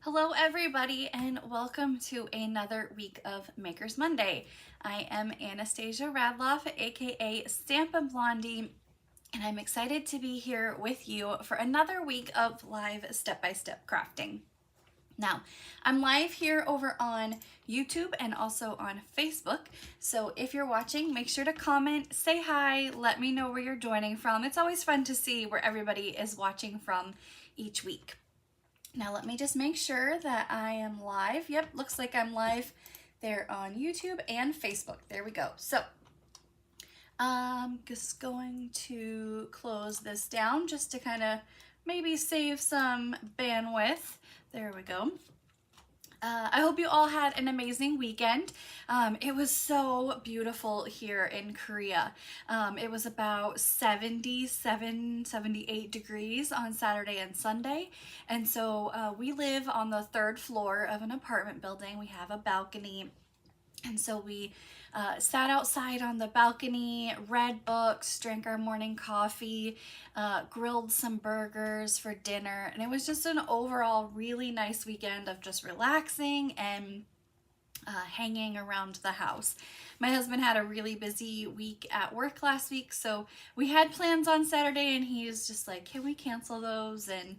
Hello everybody and welcome to another week of Makers Monday. I am Anastasia Radloff, aka Stampin' Blondie, and I'm excited to be here with you for another week of live step-by-step crafting. Now, I'm live here over on YouTube and also on Facebook, so if you're watching, make sure to comment, say hi, let me know where you're joining from. It's always fun to see where everybody is watching from each week. Now let me just make sure that I am live. Yep, looks like I'm live there on YouTube and Facebook. There we go. So I'm just going to close this down just to kind of maybe save some bandwidth. There we go. I hope you all had an amazing weekend. It was so beautiful here in Korea. It was about 77, 78 degrees on Saturday and Sunday. And so we live on the third floor of an apartment building. We have a balcony. And so we sat outside on the balcony, read books, drank our morning coffee, grilled some burgers for dinner, and it was just an overall really nice weekend of just relaxing and hanging around the house. My husband had a really busy week at work last week, so we had plans on Saturday and he's just like, can we cancel those and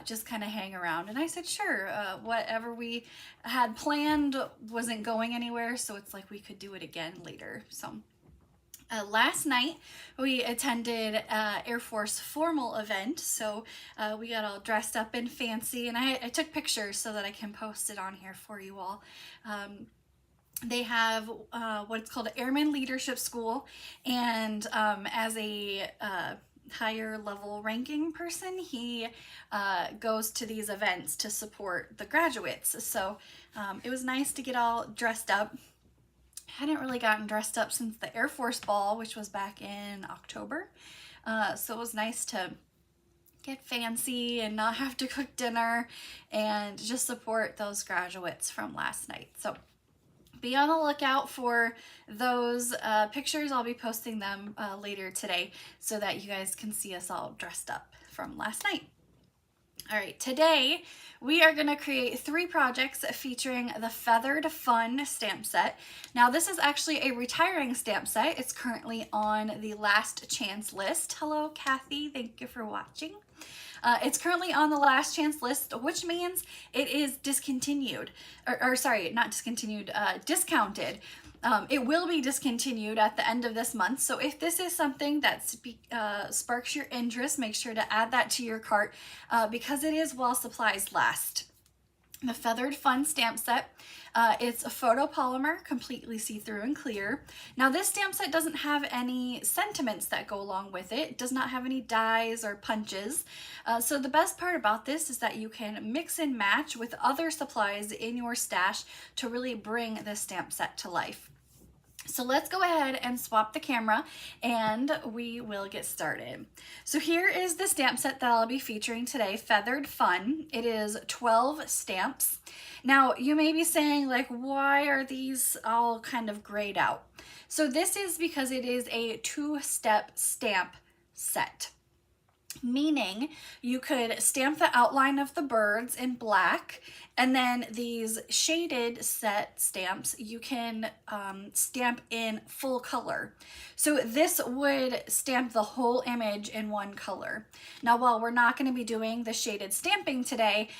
just kind of hang around? And I said, sure, whatever we had planned wasn't going anywhere, so it's like we could do it again later. So last night we attended Air Force formal event, so we got all dressed up and fancy, and I took pictures so that I can post it on here for you all. They have what's called Airman Leadership School, and as a higher level ranking person, he goes to these events to support the graduates. So it was nice to get all dressed up. Hadn't really gotten dressed up since the Air Force Ball, which was back in October. So it was nice to get fancy and not have to cook dinner and just support those graduates from last night. So be on the lookout for those pictures. I'll be posting them later today so that you guys can see us all dressed up from last night. All right, today we are going to create 3 projects featuring the Feathered Fun stamp set. Now this is actually a retiring stamp set. It's currently on the last chance list. Hello, Kathy. Thank you for watching. It's currently on the last chance list, which means it is discontinued, or sorry, not discontinued, discounted. It will be discontinued at the end of this month. So if this is something that sparks your interest, make sure to add that to your cart because it is while supplies last. The Feathered Fun stamp set. It's a photopolymer, completely see-through and clear. Now this stamp set doesn't have any sentiments that go along with it. It does not have any dies or punches. So the best part about this is that you can mix and match with other supplies in your stash to really bring this stamp set to life. So let's go ahead and swap the camera and we will get started. So here is the stamp set that I'll be featuring today, Feathered Fun. It is 12 stamps. Now you may be saying, like, why are these all kind of grayed out? So this is because it is a 2-step stamp set. Meaning you could stamp the outline of the birds in black, and then these shaded set stamps you can stamp in full color. So this would stamp the whole image in one color. Now while we're not going to be doing the shaded stamping today,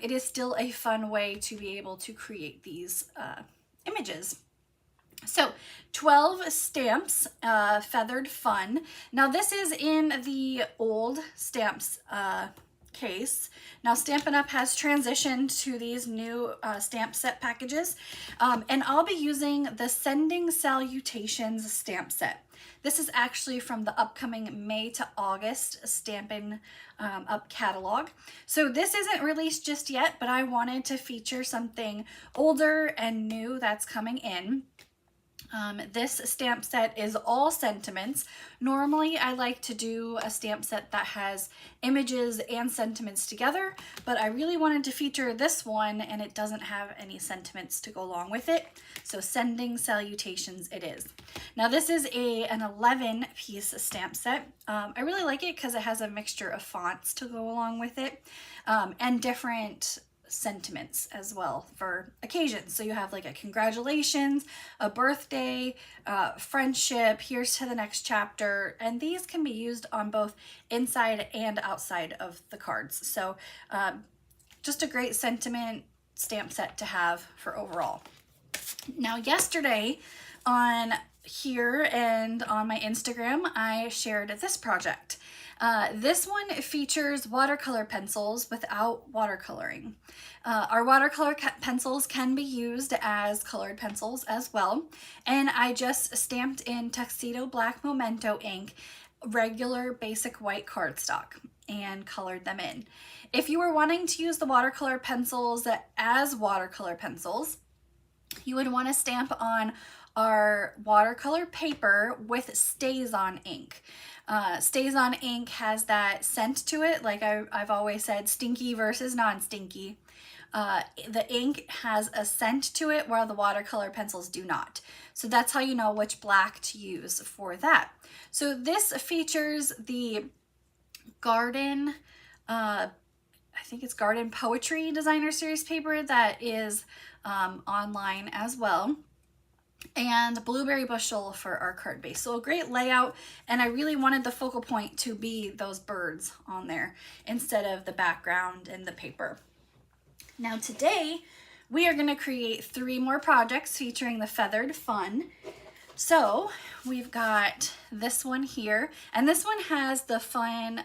it is still a fun way to be able to create these images. So 12 stamps, Feathered Fun. Now this is in the old stamps case. Now Stampin' Up! Has transitioned to these new stamp set packages, and I'll be using the Sending Salutations stamp set. This is actually from the upcoming May to August Stampin' Up! Catalog. So this isn't released just yet, but I wanted to feature something older and new that's coming in. This stamp set is all sentiments. Normally I like to do a stamp set that has images and sentiments together, but I really wanted to feature this one and it doesn't have any sentiments to go along with it. So Sending Salutations it is. Now this is an 11-piece stamp set. I really like it because it has a mixture of fonts to go along with it and different sentiments as well for occasions. So you have like a congratulations, a birthday, friendship, here's to the next chapter, and these can be used on both inside and outside of the cards. So just a great sentiment stamp set to have for overall. Now yesterday on here and on my Instagram, I shared this project. This one features watercolor pencils without watercoloring. Our watercolor pencils can be used as colored pencils as well. And I just stamped in Tuxedo Black Memento ink, regular basic white cardstock, and colored them in. If you were wanting to use the watercolor pencils as watercolor pencils, you would want to stamp on our watercolor paper with StazOn ink. StazOn ink has that scent to it, like I've always said, stinky versus non-stinky. The ink has a scent to it while the watercolor pencils do not. So that's how you know which black to use for that. So this features the Garden, I think it's Garden Poetry Designer Series paper that is online as well, and Blueberry Bushel for our card base. So a great layout, and I really wanted the focal point to be those birds on there instead of the background and the paper. Now today we are going to create 3 more projects featuring the Feathered Fun. So we've got this one here, and this one has the Fun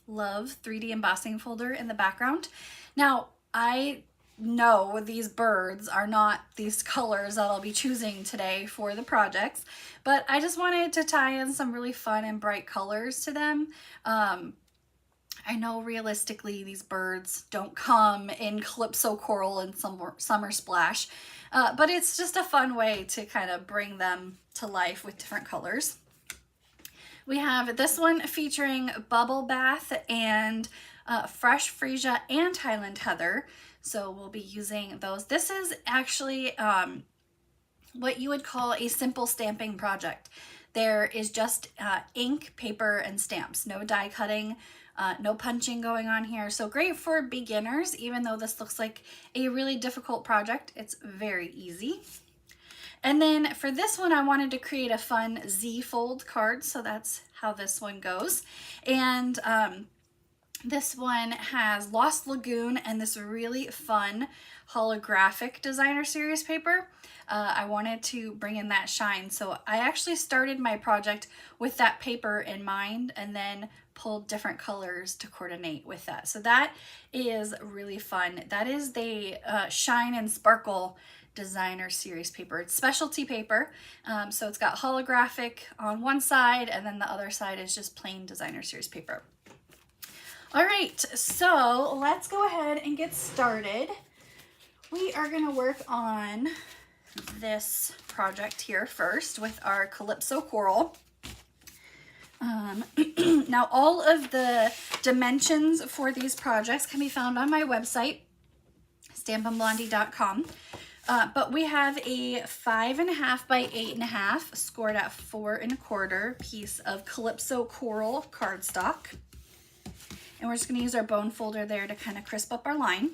Love 3D embossing folder in the background. Now I know these birds are not these colors that I'll be choosing today for the projects, but I just wanted to tie in some really fun and bright colors to them. I know realistically these birds don't come in Calypso Coral and Summer Splash, but it's just a fun way to kind of bring them to life with different colors. We have this one featuring Bubble Bath and Fresh Freesia and Highland Heather. So we'll be using those. This is actually what you would call a simple stamping project. There is just ink, paper, and stamps. No die cutting, no punching going on here. So great for beginners, even though this looks like a really difficult project. It's very easy. And then for this one, I wanted to create a fun Z-fold card. So that's how this one goes. And this one has Lost Lagoon and this really fun holographic designer series paper. I wanted to bring in that shine. So I actually started my project with that paper in mind and then pulled different colors to coordinate with that. So that is really fun. That is the Shine and Sparkle designer series paper. It's specialty paper. So it's got holographic on one side and then the other side is just plain designer series paper. All right, so let's go ahead and get started. We are going to work on this project here first with our Calypso Coral. Now all of the dimensions for these projects can be found on my website, stampinblondie.com. But we have a 5.5 by 8.5 scored at 4 1/4 piece of Calypso Coral cardstock. And we're just going to use our bone folder there to kind of crisp up our line.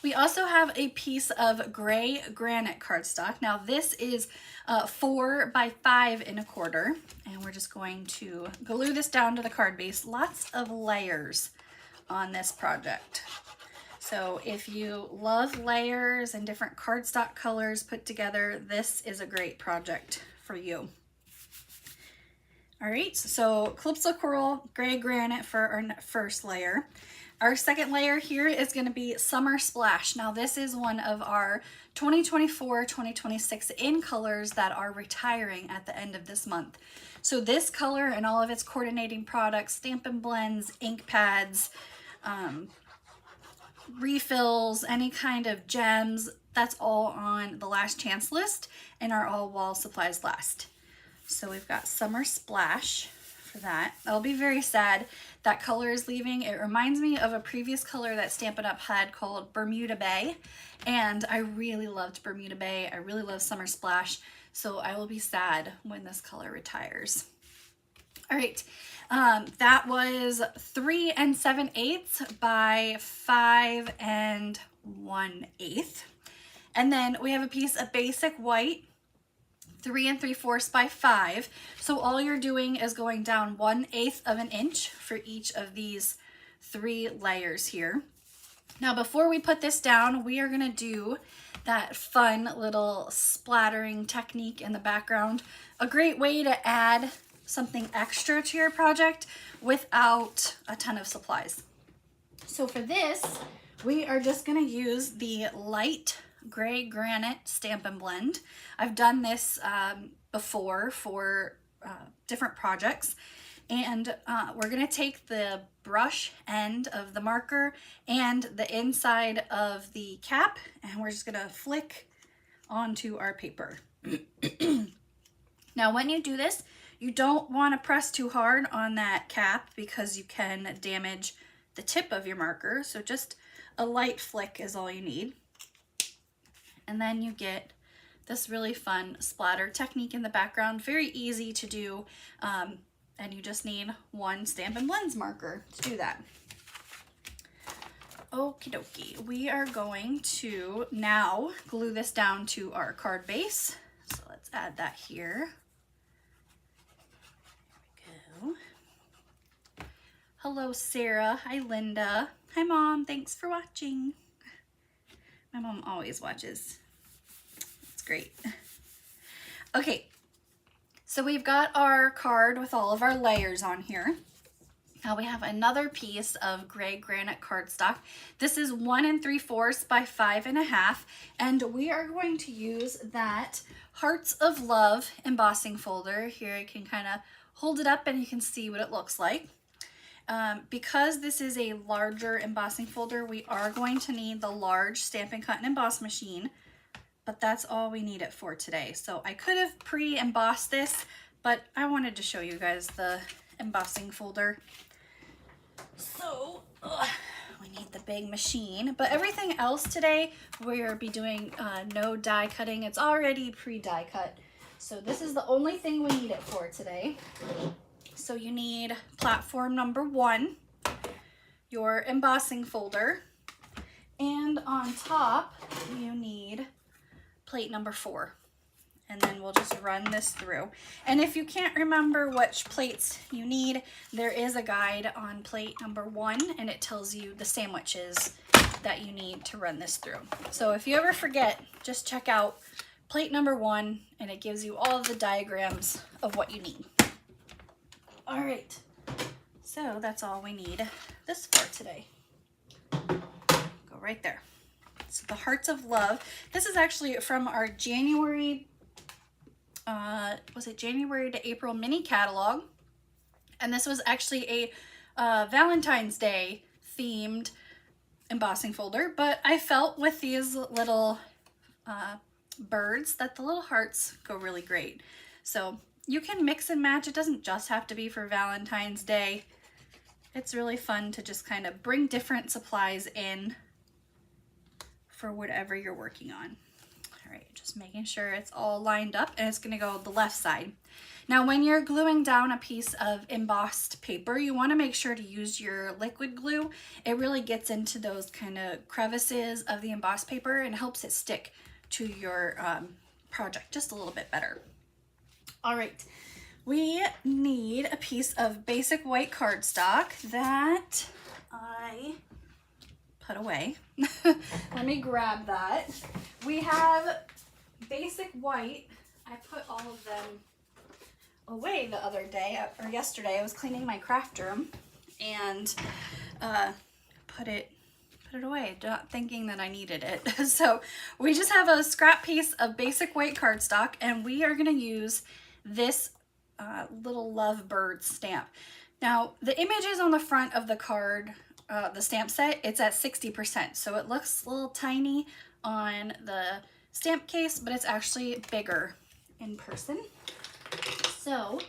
We also have a piece of gray granite cardstock. Now this is 4 by 5 1/4, and we're just going to glue this down to the card base. Lots of layers on this project. So if you love layers and different cardstock colors put together, this is a great project for you. All right, so Calypso Coral, gray granite for our first layer. Our second layer here is going to be Summer Splash. Now this is one of our 2024-2026 in colors that are retiring at the end of this month. So this color and all of its coordinating products, Stampin' Blends, ink pads, refills, any kind of gems, that's all on the last chance list and are all while supplies last. So we've got Summer Splash for that. That'll be very sad. That color is leaving. It reminds me of a previous color that Stampin' Up! Had called Bermuda Bay, and I really loved Bermuda Bay. I really love Summer Splash, so I will be sad when this color retires. All right, that was 3 7/8 by 5 1/8. And then we have a piece of basic white, 3 3/4 by 5. So all you're doing is going down 1/8 of an inch for each of these 3 layers here. Now, before we put this down, we are gonna do that fun little splattering technique in the background. A great way to add something extra to your project without a ton of supplies. So for this, we are just gonna use the light gray granite Stampin' Blend. I've done this before for different projects. And we're gonna take the brush end of the marker and the inside of the cap, and we're just gonna flick onto our paper. Now, when you do this, you don't wanna press too hard on that cap because you can damage the tip of your marker. So just a light flick is all you need. And then you get this really fun splatter technique in the background. Very easy to do. And you just need one Stampin' Blends marker to do that. Okie dokie, we are going to now glue this down to our card base. So let's add that here. There we go. Hello, Sarah. Hi, Linda. Hi, Mom. Thanks for watching. My mom always watches. It's great. Okay. So we've got our card with all of our layers on here. Now we have another piece of gray granite cardstock. This is 1 3/4 by 5 1/2, and we are going to use that Hearts of Love embossing folder. Here I can kind of hold it up and you can see what it looks like. Because this is a larger embossing folder, we are going to need the large Stampin' Cut and Emboss machine. But that's all we need it for today. So I could have pre-embossed this, but I wanted to show you guys the embossing folder. So we need the big machine, but everything else today, we'll be doing no die cutting. It's already pre-die cut. So this is the only thing we need it for today. So you need platform number 1, your embossing folder, and on top you need plate number 4, and then we'll just run this through. And if you can't remember which plates you need, there is a guide on plate number 1, and it tells you the sandwiches that you need to run this through. So if you ever forget, just check out plate number 1, and it gives you all of the diagrams of what you need. All right, so that's all we need this for today. Go right there. So the Hearts of Love. This is actually from our January, was it January to April mini catalog? And this was actually a Valentine's Day themed embossing folder, but I felt with these little birds that the little hearts go really great. So you can mix and match. It doesn't just have to be for Valentine's Day. It's really fun to just kind of bring different supplies in for whatever you're working on. All right, just making sure it's all lined up, and it's gonna go the left side. Now, when you're gluing down a piece of embossed paper, you wanna make sure to use your liquid glue. It really gets into those kind of crevices of the embossed paper and helps it stick to your project just a little bit better. All right, we need a piece of basic white cardstock that I put away. Let me grab that. We have basic white. I put all of them away the other day, or yesterday. I was cleaning my craft room and put it away, not thinking that I needed it. So we just have a scrap piece of basic white cardstock, and we are gonna use this little lovebird stamp. Now, the images on the front of the card, the stamp set, it's at 60%, so it looks a little tiny on the stamp case, but it's actually bigger in person. So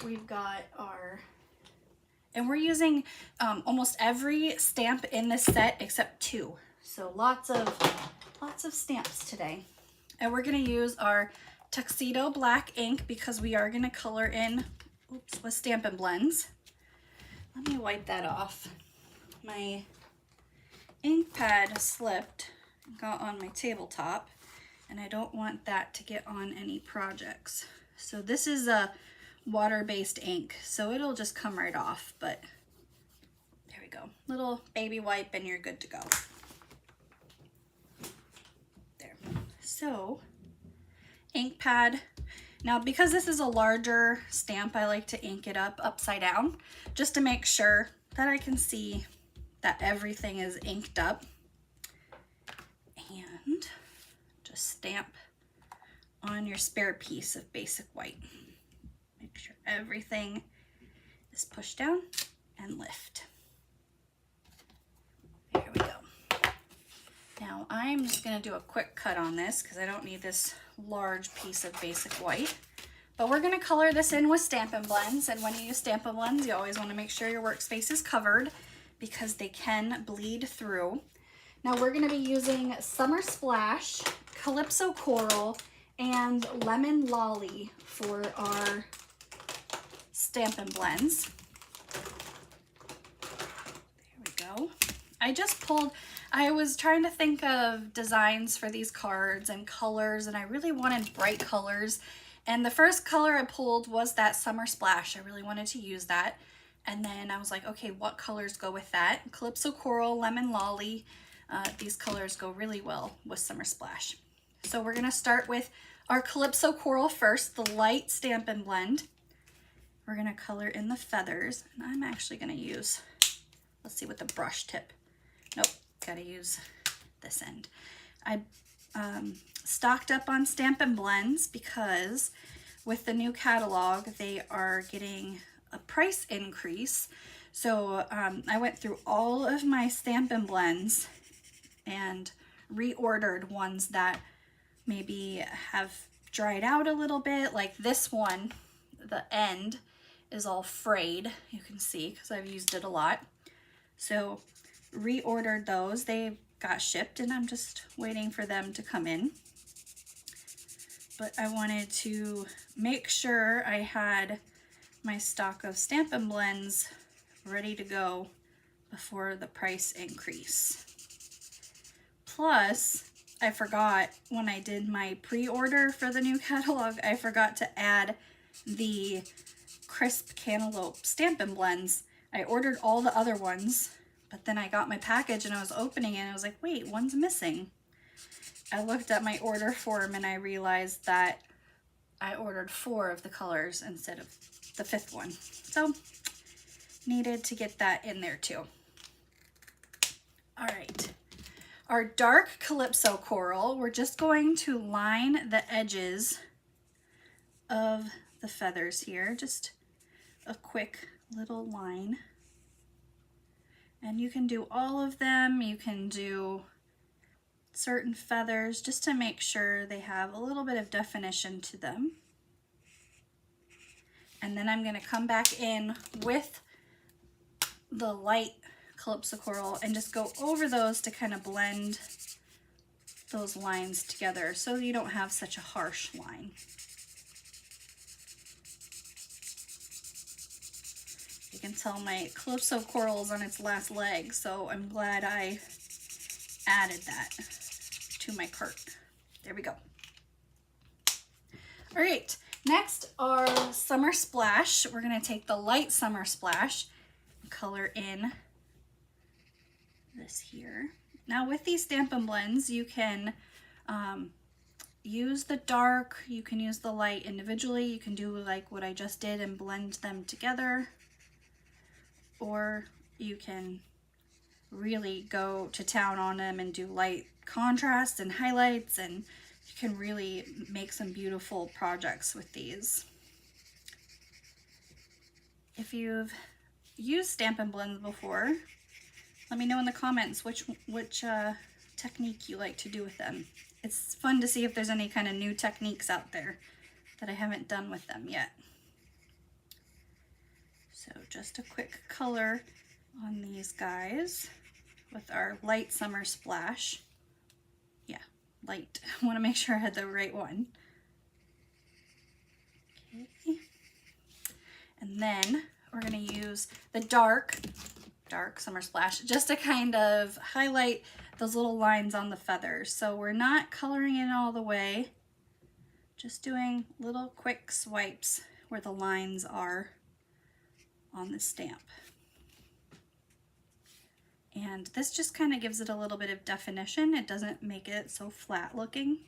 we've got our, and we're using almost every stamp in this set except 2. So lots of stamps today. And we're gonna use our Tuxedo black ink because we are gonna color in with Stampin' Blends. Let me wipe that off. My ink pad slipped, got on my tabletop, and I don't want that to get on any projects. So this is a water-based ink, so it'll just come right off, but there we go. Little baby wipe and you're good to go. There. So, ink pad. Now, because this is a larger stamp, I like to ink it up upside down just to make sure that I can see that everything is inked up. And just stamp on your spare piece of basic white. Make sure everything is pushed down and lift. There we go. Now I'm just going to do a quick cut on this because I don't need this large piece of basic white. But we're going to color this in with Stampin' Blends, and when you use Stampin' Blends, you always want to make sure your workspace is covered because they can bleed through. Now we're going to be using Summer Splash, Calypso Coral, and Lemon Lolly for our Stampin' Blends. There we go. I was trying to think of designs for these cards and colors, and I really wanted bright colors. And the first color I pulled was that Summer Splash. I really wanted to use that. And then I was like, okay, what colors go with that? Calypso Coral, Lemon Lolly. These colors go really well with Summer Splash. So we're gonna start with our Calypso Coral first, the light Stampin' Blend. We're gonna color in the feathers. And I'm actually gonna use, let's see, with the brush tip. Nope, gotta use this end. I stocked up on Stampin' Blends because with the new catalog, they are getting a price increase. So I went through all of my Stampin' Blends and reordered ones that maybe have dried out a little bit. Like this one, the end is all frayed, you can see, because I've used it a lot. So reordered those. They got shipped and I'm just waiting for them to come in. But I wanted to make sure I had my stock of Stampin' Blends ready to go before the price increase. Plus, I forgot when I did my pre-order for the new catalog, I forgot to add the Crisp Cantaloupe Stampin' Blends. I ordered all the other ones, but then I got my package and I was opening it and I was like, wait, one's missing. I looked at my order form and I realized that I ordered 4 of the colors instead of the 5th one. So, needed to get that in there too. All right. Our dark Calypso Coral, we're just going to line the edges of the feathers here. Just a quick little line. And you can do all of them. You can do certain feathers just to make sure they have a little bit of definition to them. And then I'm going to come back in with the light Calypso Coral and just go over those to kind of blend those lines together so you don't have such a harsh line. You can tell my Calypso Coral is on its last leg, so I'm glad I added that to my cart. There we go. All right, next our Summer Splash. We're gonna take the light Summer Splash and color in this here. Now with these Stampin' Blends, you can use the dark, you can use the light individually, you can do like what I just did and blend them together, or you can really go to town on them and do light contrast and highlights, and you can really make some beautiful projects with these. If you've used Stampin' Blends before, let me know in the comments which technique you like to do with them. It's fun to see if there's any kind of new techniques out there that I haven't done with them yet. So just a quick color on these guys with our light Summer Splash. Yeah, light. I want to make sure I had the right one. Okay. And then we're gonna use the dark Summer Splash just to kind of highlight those little lines on the feathers. So we're not coloring in all the way, just doing little quick swipes where the lines are on the stamp. And this just kind of gives it a little bit of definition. It doesn't make it so flat looking.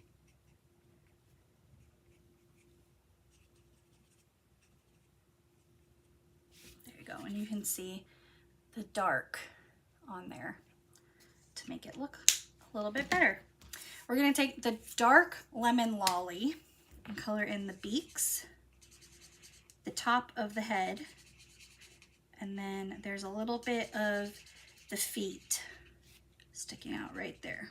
There you go, and you can see the dark on there to make it look a little bit better. We're gonna take the dark Lemon Lolly and color in the beaks, the top of the head, and then there's a little bit of the feet sticking out right there.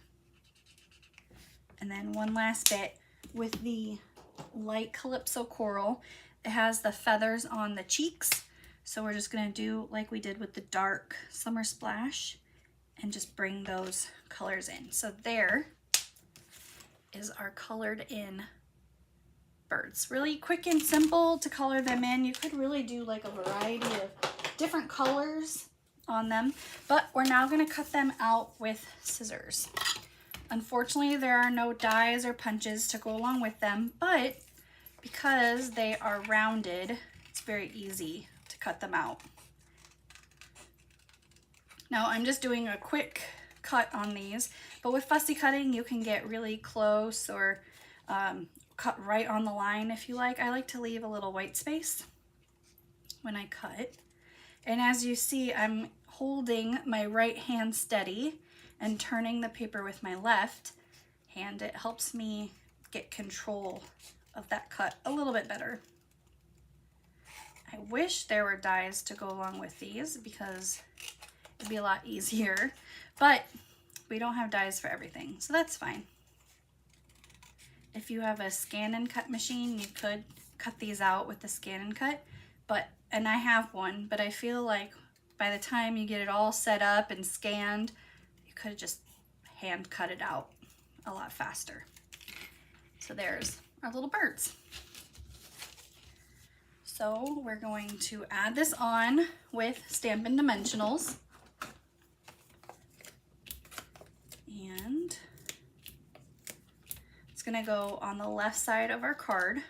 And then one last bit with the light Calypso Coral. It has the feathers on the cheeks. So we're just gonna do like we did with the dark Summer Splash and just bring those colors in. So there is our colored in birds. Really quick and simple to color them in. You could really do like a variety of different colors on them, but we're now going to cut them out with scissors. Unfortunately, there are no dies or punches to go along with them, but because they are rounded, it's very easy to cut them out. Now I'm just doing a quick cut on these, but with fussy cutting you can get really close or cut right on the line if you like. I like to leave a little white space when I cut. And as you see, I'm holding my right hand steady and turning the paper with my left hand. It helps me get control of that cut a little bit better. I wish there were dies to go along with these because it'd be a lot easier, but we don't have dies for everything, so that's fine. If you have a scan and cut machine, you could cut these out with the scan and cut, and I have one, but I feel like by the time you get it all set up and scanned, you could have just hand cut it out a lot faster. So there's our little birds. So we're going to add this on with Stampin' Dimensionals. And it's gonna go on the left side of our card.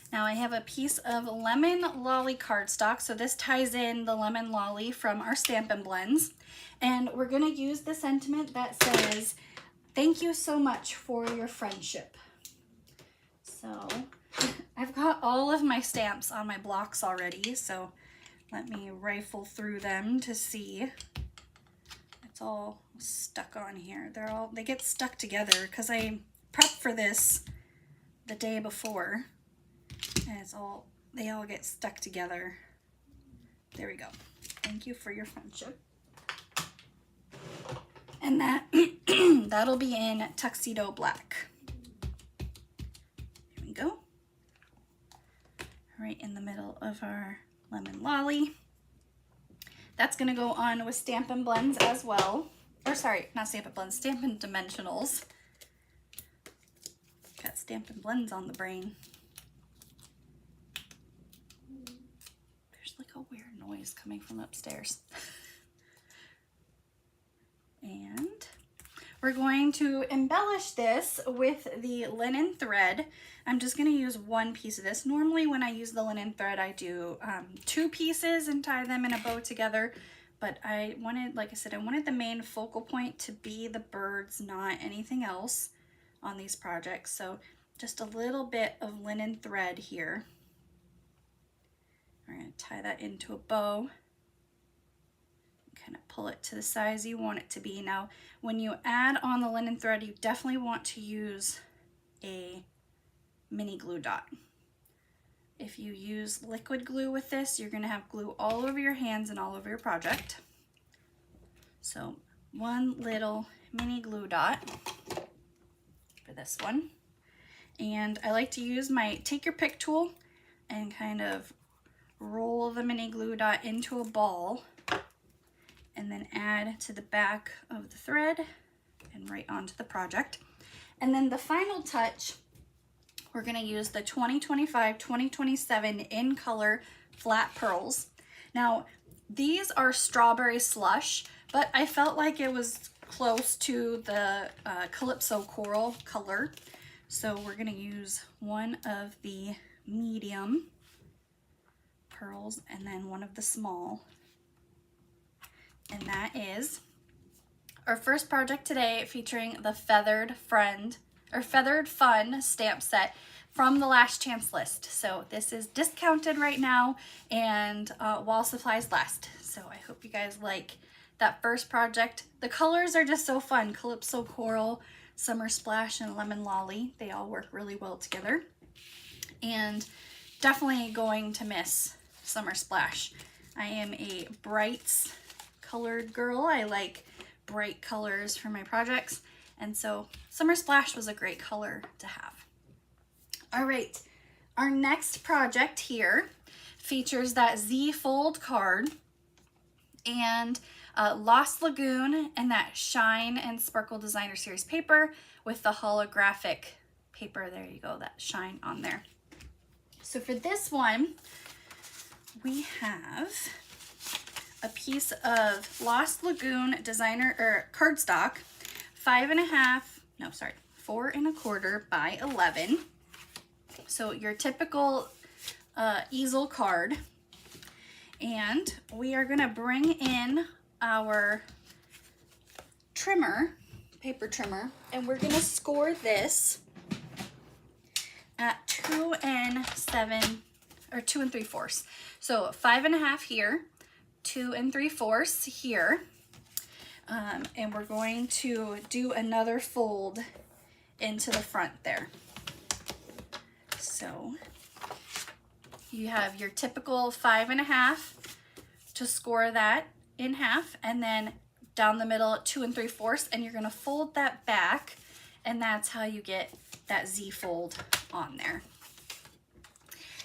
Now I have a piece of Lemon Lolly cardstock, so this ties in the Lemon Lolly from our Stampin' Blends. And we're gonna use the sentiment that says, "Thank you so much for your friendship." So I've got all of my stamps on my blocks already, so let me rifle through them to see. It's all stuck on here. They get stuck together because I prepped for this the day before. And they all get stuck together. There we go. Thank you for your friendship. And that'll be in Tuxedo Black. Here we go. Right in the middle of our Lemon Lolly. That's gonna go on with Stampin' Blends as well. Or sorry, not Stampin' Blends, Stampin' Dimensionals. Got Stampin' Blends on the brain. Like a weird noise coming from upstairs. And we're going to embellish this with the linen thread. I'm just going to use one piece of this. Normally when I use the linen thread I do 2 pieces and tie them in a bow together, but I wanted, like I said, I wanted the main focal point to be the birds, not anything else on these projects. So just a little bit of linen thread here. We're going to tie that into a bow, kind of pull it to the size you want it to be. Now, when you add on the linen thread, you definitely want to use a mini glue dot. If you use liquid glue with this, you're going to have glue all over your hands and all over your project. So one little mini glue dot for this one. And I like to use my take your pick tool and kind of roll the mini glue dot into a ball and then add to the back of the thread and right onto the project. And then the final touch, we're gonna use the 2025-2027 In Color Flat Pearls. Now, these are strawberry slush, but I felt like it was close to the Calypso Coral color. So we're gonna use one of the medium pearls and then one of the small. And that is our first project today, featuring the Feathered Fun stamp set from the Last Chance list. So this is discounted right now and while supplies last. So I hope you guys like that first project. The colors are just so fun. Calypso Coral, Summer Splash, and Lemon Lolly. They all work really well together. And definitely going to miss Summer Splash. I am a brights colored girl. I like bright colors for my projects. And so Summer Splash was a great color to have. All right, our next project here features that Z-fold card and Lost Lagoon and that Shine and Sparkle Designer Series paper with the holographic paper. There you go, that shine on there. So for this one, we have a piece of Lost Lagoon designer cardstock, 4 1/4 by 11. So your typical easel card. And we are gonna bring in our trimmer, paper trimmer, and we're gonna score this at 2 3/4. So 5 1/2 here, 2 3/4 here. And we're going to do another fold into the front there. So you have your typical 5 1/2 to score that in half, and then down the middle 2 3/4, and you're gonna fold that back, and that's how you get that Z fold on there.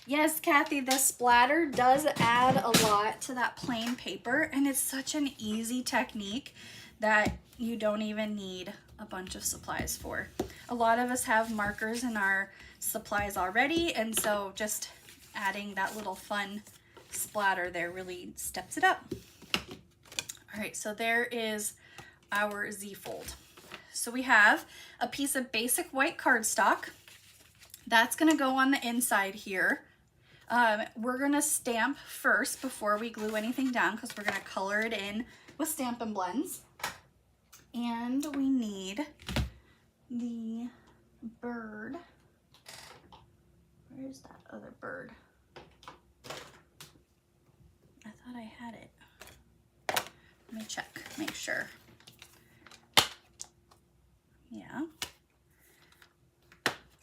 Yes, Kathy, the splatter does add a lot to that plain paper, and it's such an easy technique that you don't even need a bunch of supplies for. A lot of us have markers in our supplies already, and so just adding that little fun splatter there really steps it up. All right, so there is our Z fold. So we have a piece of basic white cardstock. That's gonna go on the inside here. We're gonna stamp first before we glue anything down because we're gonna color it in with Stampin' Blends. And we need the bird. Where's that other bird? I thought I had it. Let me check, make sure. Yeah.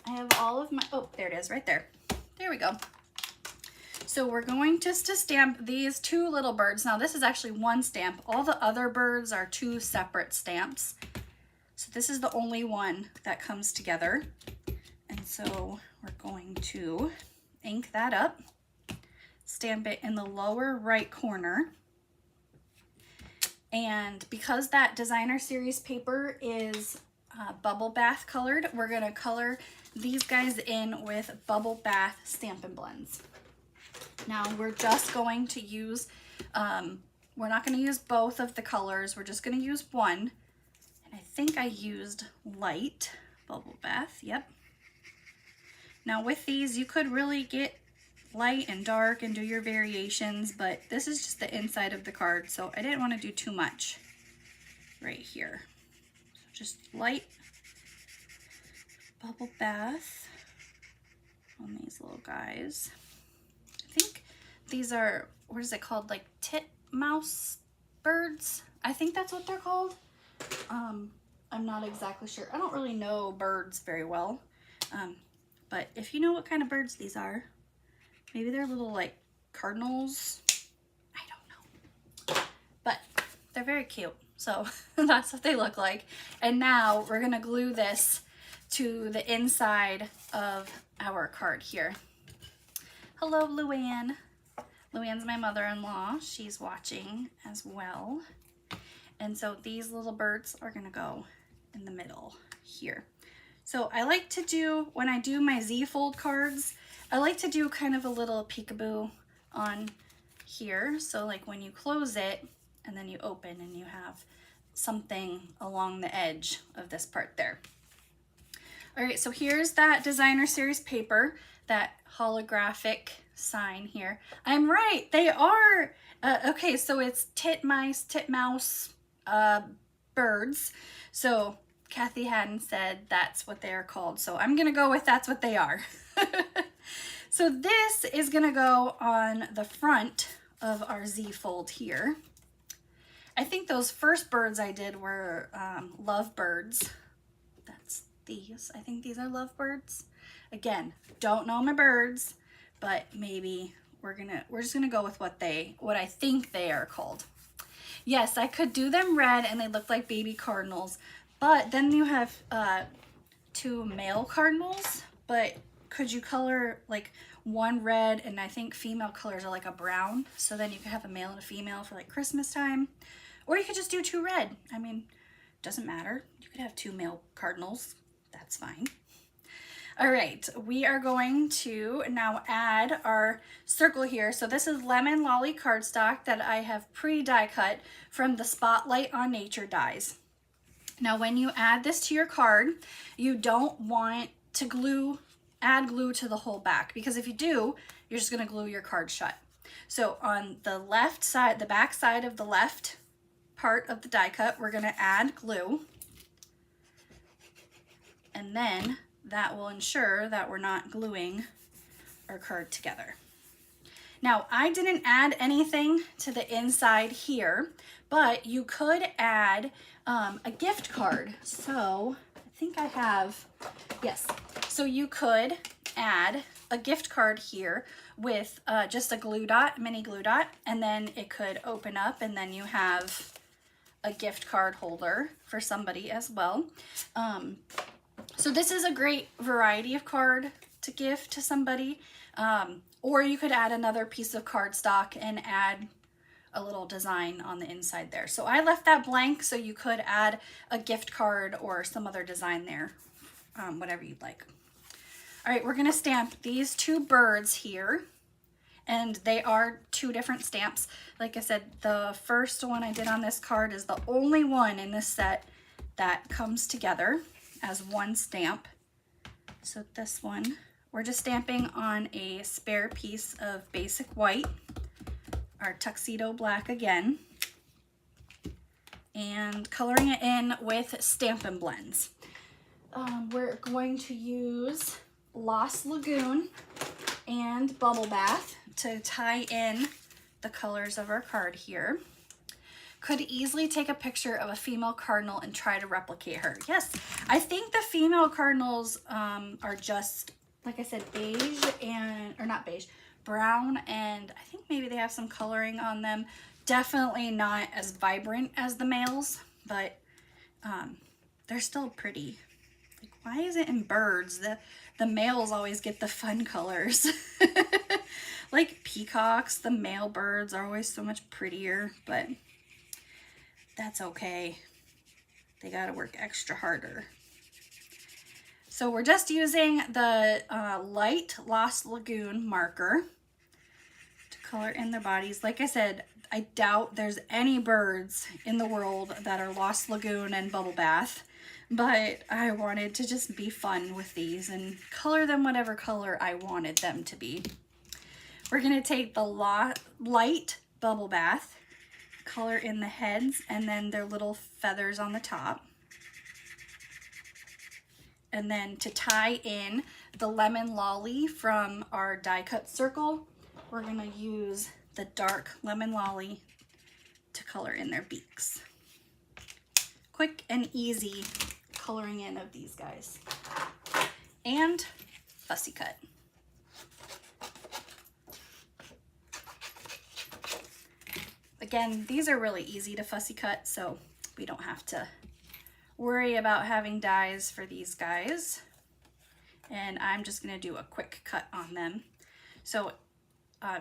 I have all of my, oh, there it is, right there. There we go. So we're going just to stamp these two little birds. Now this is actually one stamp. All the other birds are two separate stamps. So this is the only one that comes together. And so we're going to ink that up, stamp it in the lower right corner. And because that designer series paper is bubble bath colored, we're gonna color these guys in with Bubble Bath Stampin' Blends. Now we're just going to use, we're not gonna use both of the colors, we're just gonna use one. And I think I used light Bubble Bath, yep. Now with these, you could really get light and dark and do your variations, but this is just the inside of the card, so I didn't want to do too much right here. So just light Bubble Bath on these little guys. I think these are, what is it called, like titmouse birds? I think that's what they're called. I'm not exactly sure. I don't really know birds very well, but if you know what kind of birds these are, maybe they're little like cardinals. I don't know. But they're very cute. So that's what they look like. And now we're gonna glue this to the inside of our card here. Hello, Luann. Luann's my mother-in-law. She's watching as well. And so these little birds are gonna go in the middle here. So I like to do, when I do my Z-fold cards, I like to do kind of a little peekaboo on here. So like when you close it and then you open and you have something along the edge of this part there. All right, so here's that designer series paper, that holographic sign here. I'm right, they are. Okay, so it's titmouse birds. So Kathy Haddon said that's what they are called. So I'm gonna go with that's what they are. So this is gonna go on the front of our Z fold here. I think those first birds I did were love birds. That's these. I think these are love birds. Again, don't know my birds, but maybe we're just gonna go with what I think they are called. Yes, I could do them red and they look like baby cardinals, but then you have 2 male cardinals, but could you color like one red, and I think female colors are like a brown, so then you could have a male and a female for like Christmas time, or you could just do 2 red. I mean, doesn't matter. You could have 2 male cardinals, that's fine. All right, we are going to now add our circle here. So this is Lemon Lolly cardstock that I have pre-die cut from the Spotlight on Nature dies. Now when you add this to your card, you don't want to add glue to the whole back, because if you do, you're just gonna glue your card shut. So on the left side, the back side of the left part of the die cut, we're gonna add glue, and then that will ensure that we're not gluing our card together. Now, I didn't add anything to the inside here, but you could add a gift card. So I think I have, yes. So you could add a gift card here with just a glue dot, mini glue dot, and then it could open up and then you have a gift card holder for somebody as well. So this is a great variety of card to gift to somebody. Or you could add another piece of cardstock and add a little design on the inside there. So I left that blank, so you could add a gift card or some other design there, whatever you'd like. All right, we're gonna stamp these 2 birds here, and they are 2 different stamps. Like I said, the first one I did on this card is the only one in this set that comes together as one stamp. So this one, we're just stamping on a spare piece of basic white, our tuxedo black again, and coloring it in with Stampin' Blends. We're going to use Lost Lagoon and Bubble Bath to tie in the colors of our card here. Could easily take a picture of a female cardinal and try to replicate her. Yes, I think the female cardinals are just, like I said, beige or not beige, brown, and I think maybe they have some coloring on them. Definitely not as vibrant as the males, but they're still pretty. Like, why is it in birds? The males always get the fun colors. Like peacocks, the male birds are always so much prettier, but that's okay. They gotta work extra harder. So we're just using the light Lost Lagoon marker to color in their bodies. Like I said, I doubt there's any birds in the world that are Lost Lagoon and Bubble Bath, but I wanted to just be fun with these and color them whatever color I wanted them to be. We're gonna take the light Bubble Bath, color in the heads and then their little feathers on the top. And then to tie in the Lemon Lolly from our die cut circle, we're gonna use the dark Lemon Lolly to color in their beaks. Quick and easy coloring in of these guys. And fussy cut. Again, these are really easy to fussy cut, so we don't have to worry about having dies for these guys. And I'm just gonna do a quick cut on them. So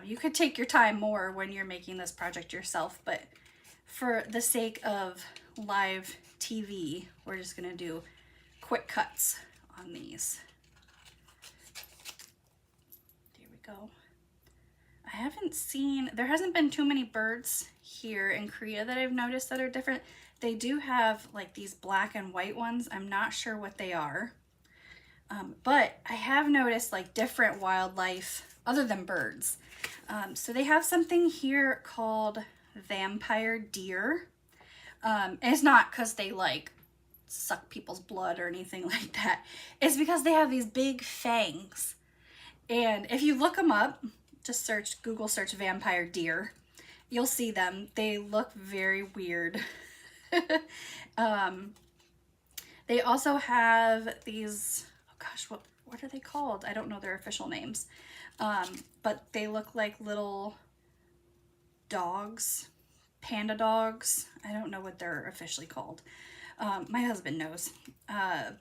you could take your time more when you're making this project yourself, but for the sake of live TV, we're just gonna do quick cuts on these. There we go. I haven't seen, there hasn't been too many birds here in Korea that I've noticed that are different. They do have like these black and white ones. I'm not sure what they are. But I have noticed like different wildlife other than birds. So they have something here called vampire deer. And it's not because they like suck people's blood or anything like that. It's because they have these big fangs. And if you look them up, just search, Google search vampire deer, you'll see them. They look very weird. They also have these, oh gosh, what are they called? I don't know their official names. But they look like little dogs, panda dogs. I don't know what they're officially called. My husband knows.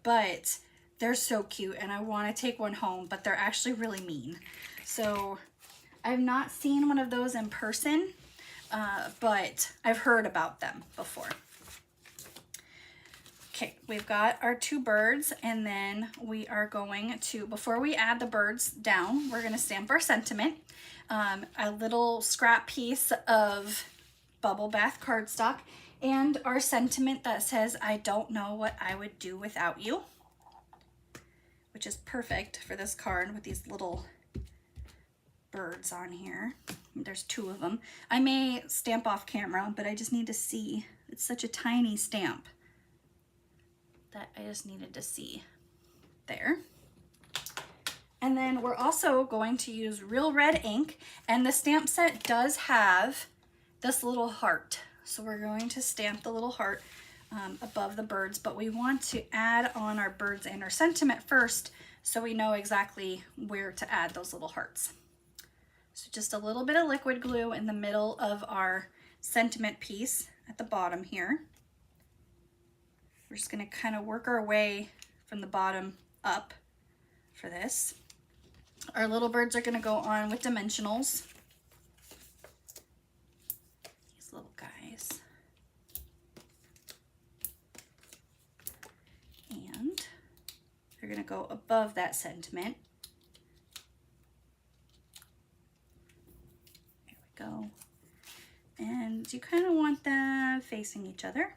But they're so cute and I want to take one home, but they're actually really mean. So I've not seen one of those in person, but I've heard about them before. Okay, we've got our two birds, and then we are going to, before we add the birds down, we're going to stamp our sentiment. A little scrap piece of bubble bath cardstock and our sentiment that says, "I don't know what I would do without you," which is perfect for this card with these little birds on here. There's two of them. I may stamp off camera, but I just need to see. It's such a tiny stamp that I just needed to see there. And then we're also going to use Real Red ink, and the stamp set does have this little heart. So we're going to stamp the little heart above the birds, but we want to add on our birds and our sentiment first so we know exactly where to add those little hearts. So just a little bit of liquid glue in the middle of our sentiment piece at the bottom here. We're just going to kind of work our way from the bottom up for this. Our little birds are going to go on with dimensionals. These little guys. And they're going to go above that sentiment. There we go. And you kind of want them facing each other.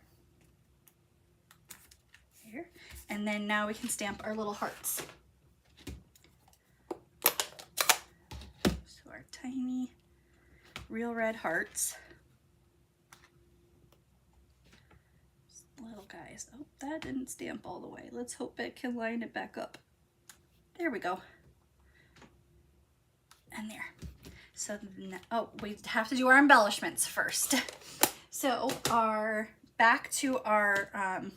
There. And then now we can stamp our little hearts. So our tiny Real Red hearts. Little guys. Oh, that didn't stamp all the way. Let's hope it can line it back up. There we go. And there. So, oh, we have to do our embellishments first. So back to our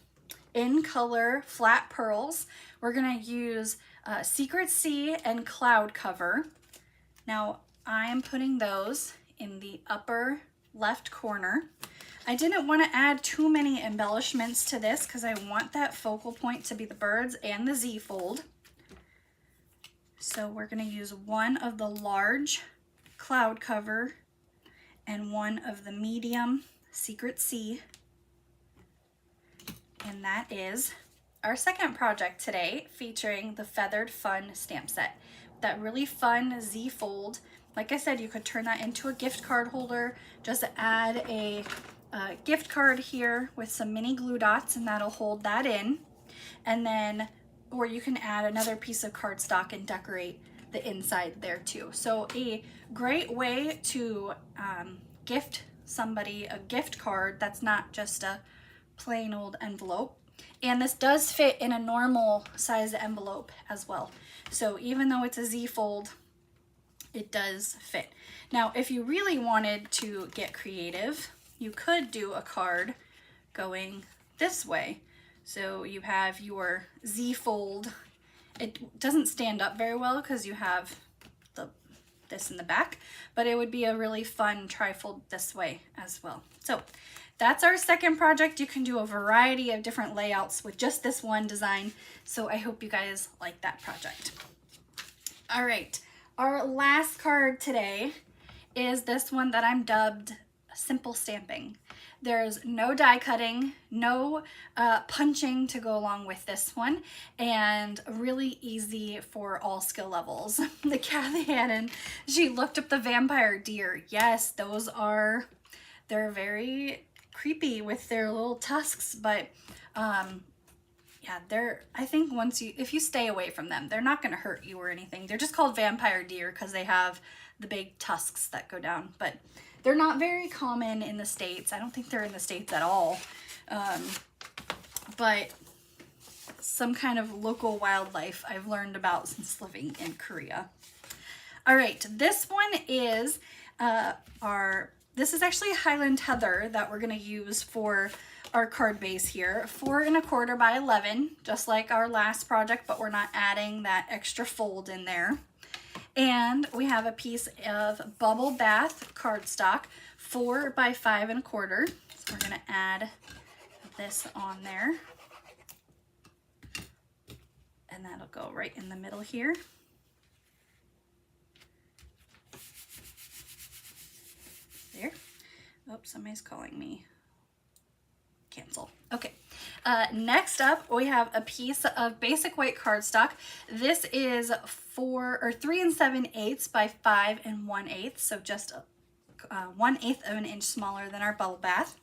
in color flat pearls, we're gonna use Secret Sea and Cloud Cover. Now I am putting those in the upper left corner. I didn't want to add too many embellishments to this because I want that focal point to be the birds and the Z fold. So we're going to use one of the large Cloud Cover and one of the medium Secret Sea. And that is our second project today, featuring the Feathered Fun stamp set. That really fun Z fold. Like I said, you could turn that into a gift card holder. Just add a gift card here with some mini glue dots and that'll hold that in. And then, or you can add another piece of cardstock and decorate the inside there too. So a great way to gift somebody a gift card that's not just a plain old envelope. And this does fit in a normal size envelope as well. So even though it's a Z fold, it does fit. Now, if you really wanted to get creative, you could do a card going this way. So you have your Z fold. It doesn't stand up very well because you have this in the back, but it would be a really fun trifold this way as well. So that's our second project. You can do a variety of different layouts with just this one design. So I hope you guys like that project. All right, our last card today is this one that I'm dubbed simple stamping. There's no die cutting, no punching to go along with this one, and really easy for all skill levels. The Kathy Hannon, she looked up the vampire deer. Yes, they're very creepy with their little tusks, but yeah, I think if you stay away from them, they're not gonna hurt you or anything. They're just called vampire deer because they have the big tusks that go down, but they're not very common in the States. I don't think they're in the States at all. But some kind of local wildlife I've learned about since living in Korea. All right, this one is this is actually Highland Heather that we're gonna use for our card base here. 4 1/4 by 11, just like our last project, but we're not adding that extra fold in there. And we have a piece of Bubble Bath cardstock, 4 by 5 1/4. So we're gonna add this on there. And that'll go right in the middle here. There. Oops, somebody's calling me. Cancel. Okay. Next up, we have a piece of basic white cardstock. This is 3 7/8 by 5 1/8, so just 1/8 of an inch smaller than our Bubble Bath.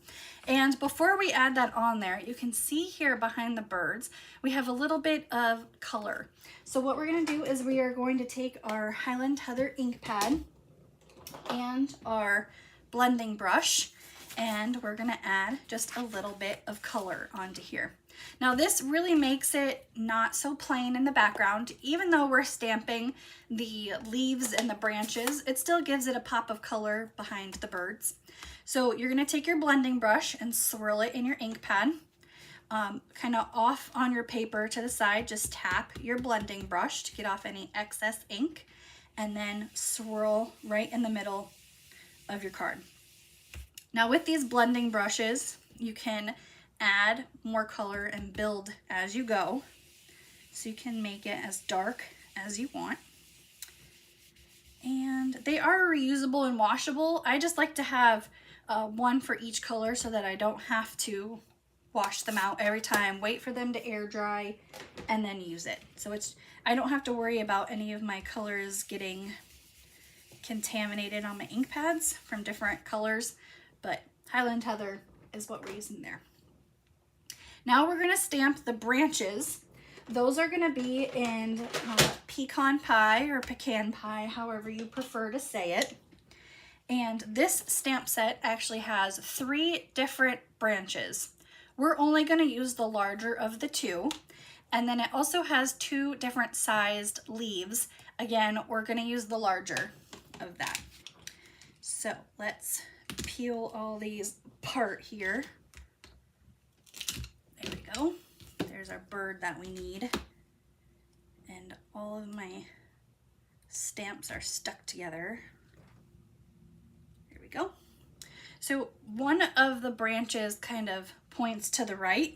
And before we add that on there, you can see here behind the birds, we have a little bit of color. So what we're going to do is we are going to take our Highland Heather ink pad and our blending brush, and we're gonna add just a little bit of color onto here. Now this really makes it not so plain in the background. Even though we're stamping the leaves and the branches, it still gives it a pop of color behind the birds. So you're gonna take your blending brush and swirl it in your ink pad. Kind of off on your paper to the side, just tap your blending brush to get off any excess ink, and then swirl right in the middle of your card. Now with these blending brushes, you can add more color and build as you go. So you can make it as dark as you want. And they are reusable and washable. I just like to have one for each color so that I don't have to wash them out every time, wait for them to air dry, and then use it. So I don't have to worry about any of my colors getting contaminated on my ink pads from different colors, but Highland Heather is what we're using there. Now we're gonna stamp the branches. Those are gonna be in pecan pie or pecan pie, however you prefer to say it. And this stamp set actually has 3 different branches. We're only gonna use the larger of the 2. And then it also has 2 different sized leaves. Again, we're gonna use the larger of that. So let's peel all these apart here. There we go. There's our bird that we need. And all of my stamps are stuck together. There we go. So one of the branches kind of points to the right.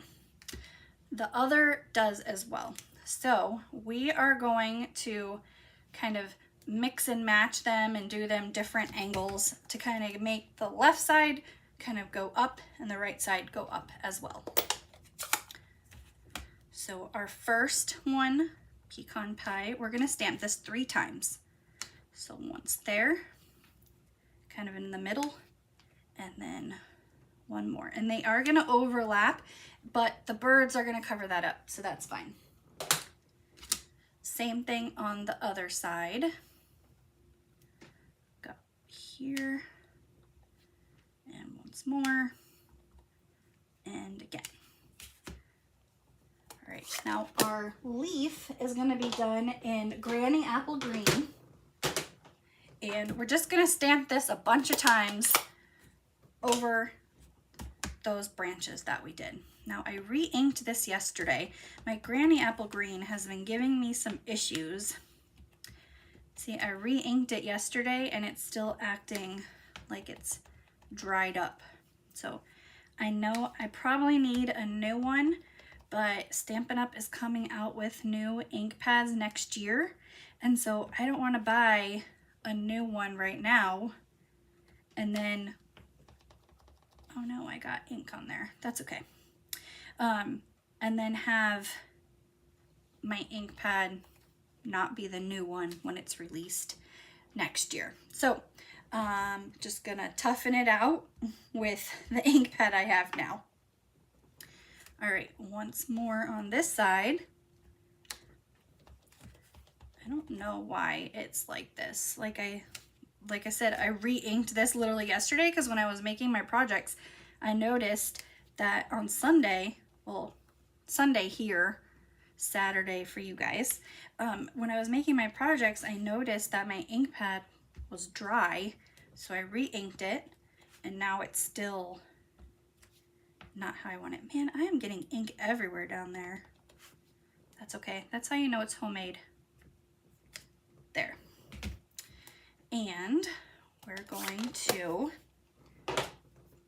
The other does as well. So we are going to kind of mix and match them and do them different angles to kind of make the left side kind of go up and the right side go up as well. So our first one, pecan pie, we're gonna stamp this 3 times. So once there, kind of in the middle, and then one more. And they are gonna overlap, but the birds are gonna cover that up, so that's fine. Same thing on the other side. Go here, and once more, and again. All right, now our leaf is gonna be done in Granny Apple Green. And we're just gonna stamp this a bunch of times over those branches that we did. Now I re-inked this yesterday. My Granny Apple Green has been giving me some issues. See, I re-inked it yesterday and it's still acting like it's dried up. So I know I probably need a new one, but Stampin' Up! Is coming out with new ink pads next year. And so I don't want to buy a new one right now and then Oh no, I got ink on there. That's okay. And then have my ink pad not be the new one when it's released next year. So just gonna toughen it out with the ink pad I have now. All right, once more on this side. I don't know why it's like this. Like I said, I re-inked this literally yesterday because when I was making my projects, I noticed that on Sunday, well, Sunday here, Saturday for you guys, when I was making my projects, I noticed that my ink pad was dry, so I re-inked it, and now it's still not how I want it. Man, I am getting ink everywhere down there. That's okay. That's how you know it's homemade. There. And we're going to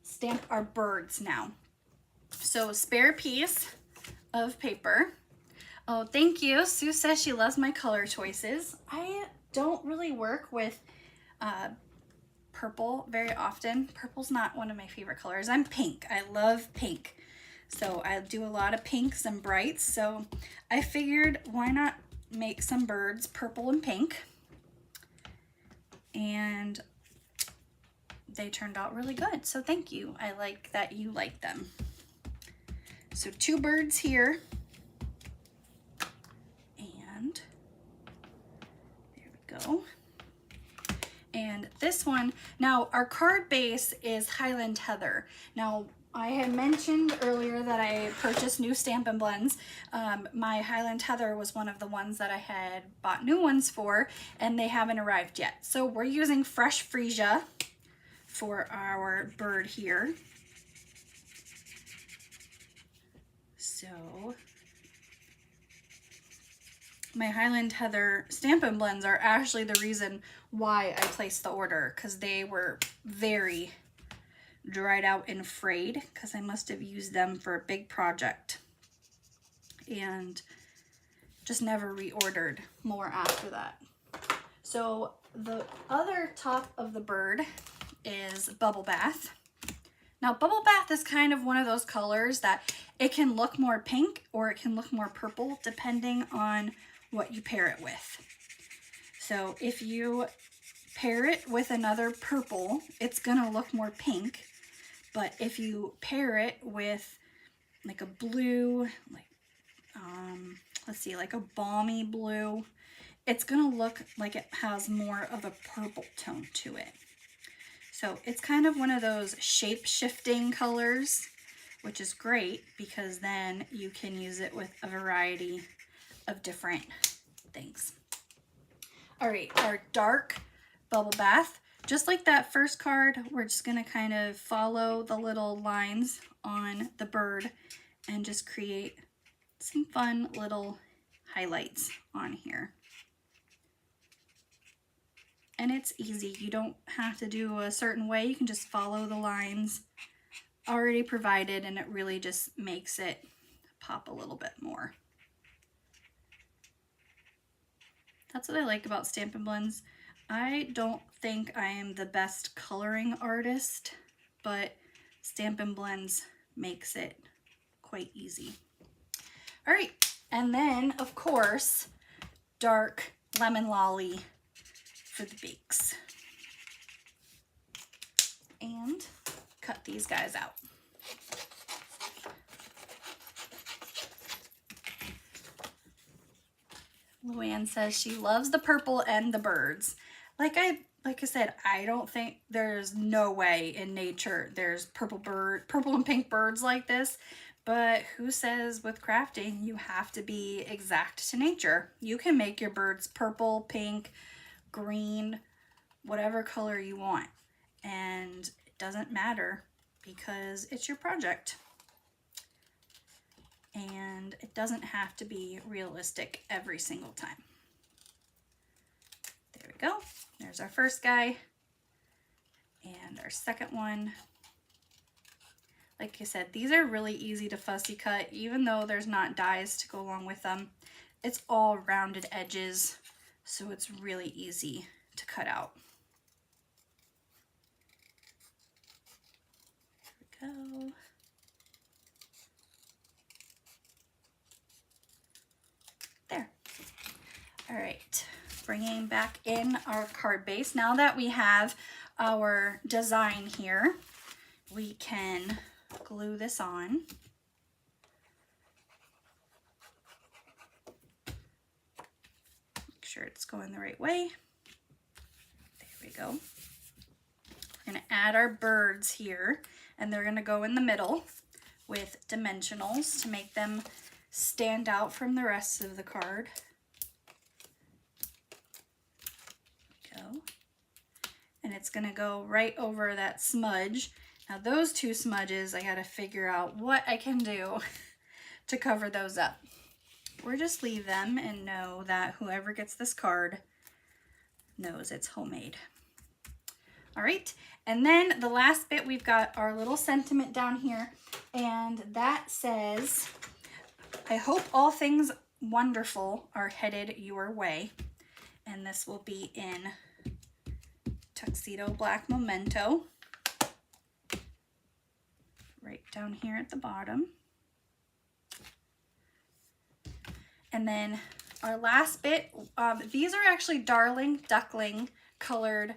stamp our birds now. So spare piece of paper. Oh, thank you. Sue says she loves my color choices. I don't really work with purple very often. Purple's not one of my favorite colors. I'm pink. I love pink. So I do a lot of pinks and brights. So I figured why not make some birds purple and pink. And they turned out really good. So thank you. I like that you like them. So 2 birds here. And there we go. And this one, now our card base is Highland Heather. Now I had mentioned earlier that I purchased new Stampin' Blends. My Highland Heather was one of the ones that I had bought new ones for, and they haven't arrived yet. So we're using Fresh Freesia for our bird here. So my Highland Heather Stampin' Blends are actually the reason why I placed the order, because they were very dried out and frayed because I must have used them for a big project and just never reordered more after that. So the other top of the bird is Bubble Bath. Now Bubble Bath is kind of one of those colors that it can look more pink or it can look more purple depending on what you pair it with. So if you pair it with another purple, it's gonna look more pink. But if you pair it with like a blue, like, let's see, like a balmy blue, it's gonna look like it has more of a purple tone to it. So it's kind of one of those shape-shifting colors, which is great because then you can use it with a variety of different things. All right, our dark Bubble Bath. Just like that first card, we're just gonna kind of follow the little lines on the bird and just create some fun little highlights on here. And it's easy. You don't have to do a certain way. You can just follow the lines already provided, and it really just makes it pop a little bit more. That's what I like about Stampin' Blends. I don't think I am the best coloring artist, but Stampin' Blends makes it quite easy. All right, and then of course, dark Lemon Lolly for the beaks. And cut these guys out. Luann says she loves the purple and the birds. Like I said, I don't think there's no way in nature there's purple and pink birds like this, but who says with crafting you have to be exact to nature? You can make your birds purple, pink, green, whatever color you want, and it doesn't matter because it's your project. And it doesn't have to be realistic every single time. There we go. There's our first guy. And our second one. Like I said, these are really easy to fussy cut, even though there's not dies to go along with them. It's all rounded edges, so it's really easy to cut out. There bringing back in our card base. Now that we have our design here, we can glue this on. Make sure it's going the right way. There we go. We're going to add our birds here, and they're going to go in the middle with dimensionals to make them stand out from the rest of the card. Go. And it's going to go right over that smudge. Now those two smudges, I got to figure out what I can do to cover those up. Or just leave them and know that whoever gets this card knows it's homemade. All right, and then the last bit, we've got our little sentiment down here, and that says, I hope all things wonderful are headed your way. And this will be in Tuxedo Black Memento, right down here at the bottom. And then our last bit, these are actually Darling Duckling colored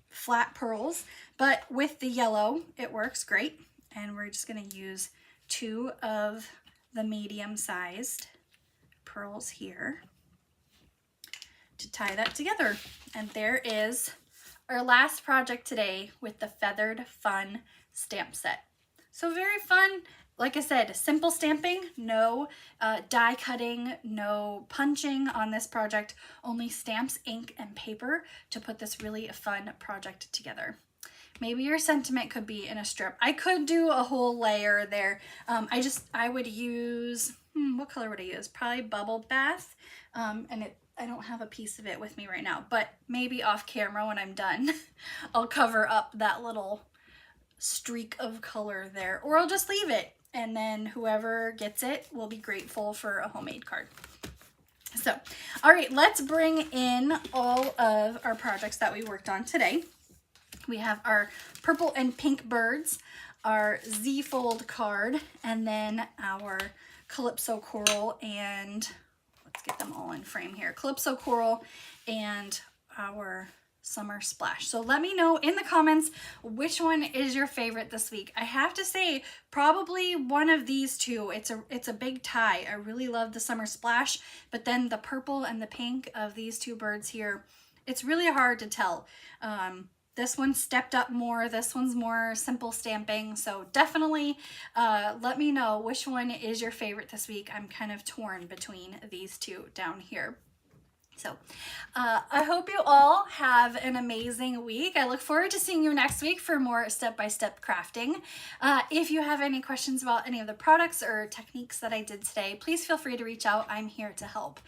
flat pearls, but with the yellow, it works great. And we're just gonna use 2 of the medium-sized pearls here to tie that together. And there is our last project today with the Feathered Fun stamp set. So very fun. Like I said, simple stamping, no die cutting, no punching on this project, only stamps, ink, and paper to put this really fun project together. Maybe your sentiment could be in a strip. I could do a whole layer there. I would use, what color would I use? Probably Bubble Bath. I don't have a piece of it with me right now, but maybe off camera when I'm done, I'll cover up that little streak of color there, or I'll just leave it. And then whoever gets it will be grateful for a homemade card. So, all right, let's bring in all of our projects that we worked on today. We have our purple and pink birds, our Z-fold card, and then our Calypso Coral, and let's get them all in frame here. Calypso Coral and our Summer Splash. So let me know in the comments which one is your favorite this week. I have to say probably one of these two. It's a big tie. I really love the Summer Splash, but then the purple and the pink of these two birds here, it's really hard to tell. This one stepped up more. This one's more simple stamping. So definitely let me know which one is your favorite this week. I'm kind of torn between these two down here. So I hope you all have an amazing week. I look forward to seeing you next week for more step-by-step crafting. If you have any questions about any of the products or techniques that I did today, please feel free to reach out. I'm here to help.